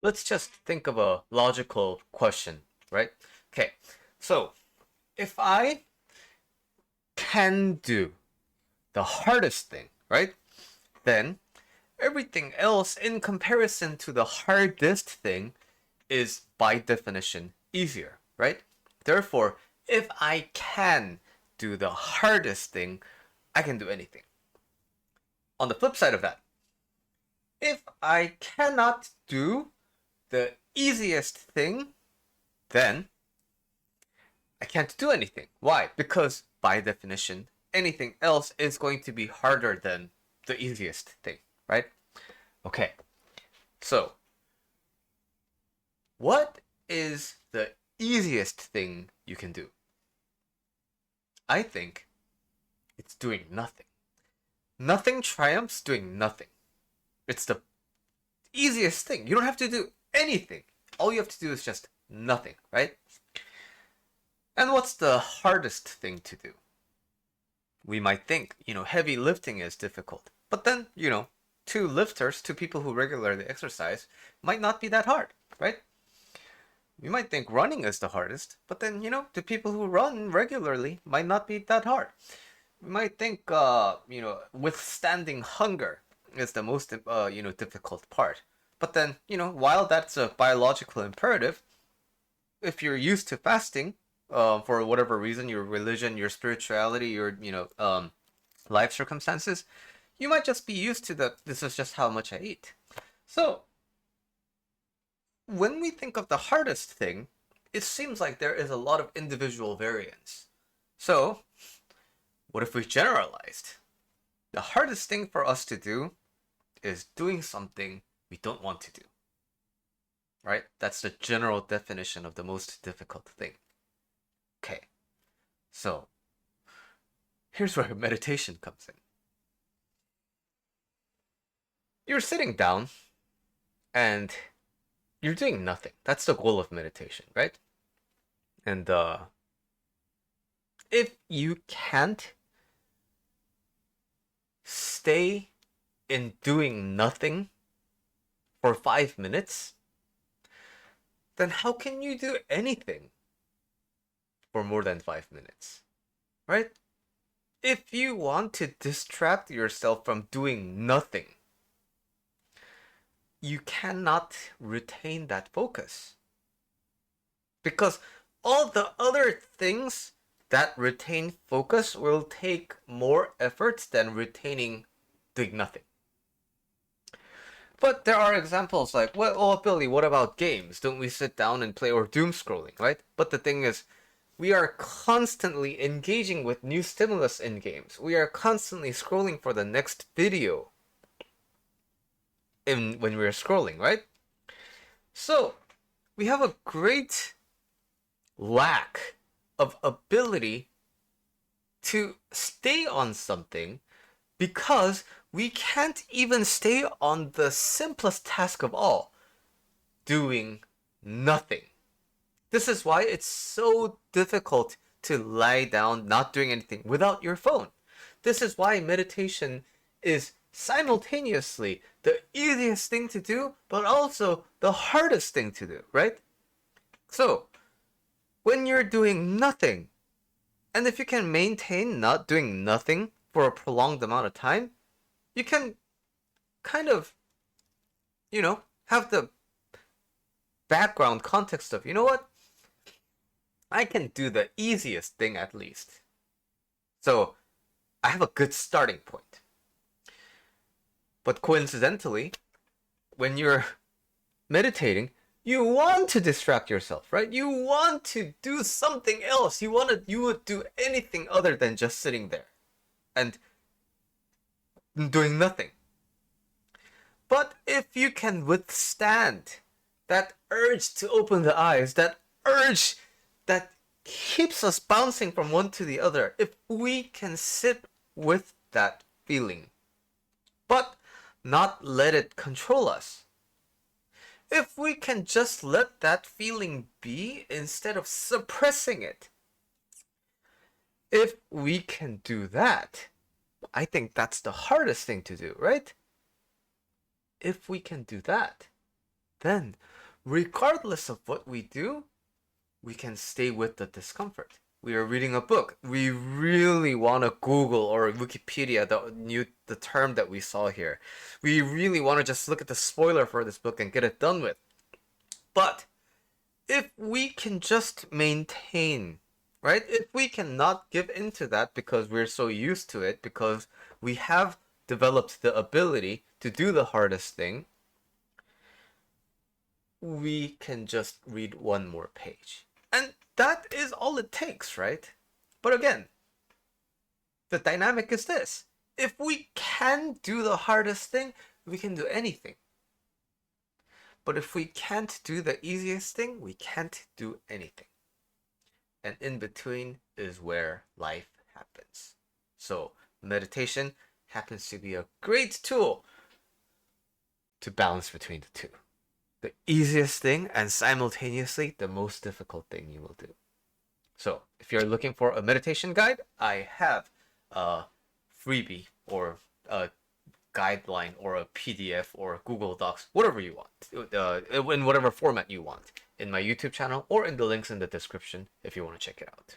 Let's just think of a logical question, right? Okay, so if I can do the hardest thing, right? Then everything else in comparison to the hardest thing is by definition easier, right? Therefore, if I can do the hardest thing, I can do anything. On the flip side of that, if I cannot do the easiest thing, then I can't do anything. Why? Because by definition, anything else is going to be harder than the easiest thing, right? Okay, so what is the easiest thing you can do? I think it's doing nothing. Nothing triumphs doing nothing. It's the easiest thing. You don't have to do anything. All you have to do is just nothing, right? And what's the hardest thing to do? We might think, heavy lifting is difficult. But then, two people who regularly exercise, might not be that hard, right? You might think running is the hardest, but then, the people who run regularly might not be that hard. We might think, withstanding hunger is the most, difficult part. But then, while that's a biological imperative, if you're used to fasting, for whatever reason, your religion, your spirituality, your, life circumstances, you might just be used to that. This is just how much I eat. So, when we think of the hardest thing, it seems like there is a lot of individual variance. So, what if we generalized? The hardest thing for us to do is doing something we don't want to do. Right? That's the general definition of the most difficult thing. Okay, so here's where meditation comes in. You're sitting down and you're doing nothing. That's the goal of meditation, right? And if you can't stay in doing nothing for 5 minutes, then how can you do anything for more than 5 minutes? Right? If you want to distract yourself from doing nothing, you cannot retain that focus. Because all the other things that retain focus will take more effort than retaining doing nothing. But there are examples like, well, oh, Billy, what about games? Don't we sit down and play or doom scrolling, right? But the thing is, we are constantly engaging with new stimulus in games. We are constantly scrolling for the next video when we're scrolling, right? So, we have a great lack of ability to stay on something because we can't even stay on the simplest task of all, doing nothing. This is why it's so difficult to lie down not doing anything without your phone. This is why meditation is simultaneously the easiest thing to do, but also the hardest thing to do, right? So, when you're doing nothing, and if you can maintain not doing nothing for a prolonged amount of time, you can kind of, have the background context of, you know what? I can do the easiest thing at least. So I have a good starting point. But coincidentally, when you're meditating, you want to distract yourself, right? You want to do something else. You would do anything other than just sitting there and doing nothing. But if you can withstand that urge to open the eyes, that urge that keeps us bouncing from one to the other, if we can sit with that feeling, but not let it control us, if we can just let that feeling be instead of suppressing it, if we can do that, I think that's the hardest thing to do, right? If we can do that, then regardless of what we do, we can stay with the discomfort. We are reading a book. We really want to Google or Wikipedia the term that we saw here. We really want to just look at the spoiler for this book and get it done with. But if we can just maintain, right? If we cannot give into that because we're so used to it, because we have developed the ability to do the hardest thing, we can just read one more page. And that is all it takes, right? But again, the dynamic is this. If we can do the hardest thing, we can do anything. But if we can't do the easiest thing, we can't do anything. And in between is where life happens. So meditation happens to be a great tool to balance between the two. The easiest thing and simultaneously the most difficult thing you will do. So if you're looking for a meditation guide, I have a freebie or a guideline or a PDF or Google Docs, whatever you want, in whatever format you want, in my YouTube channel or in the links in the description if you want to check it out.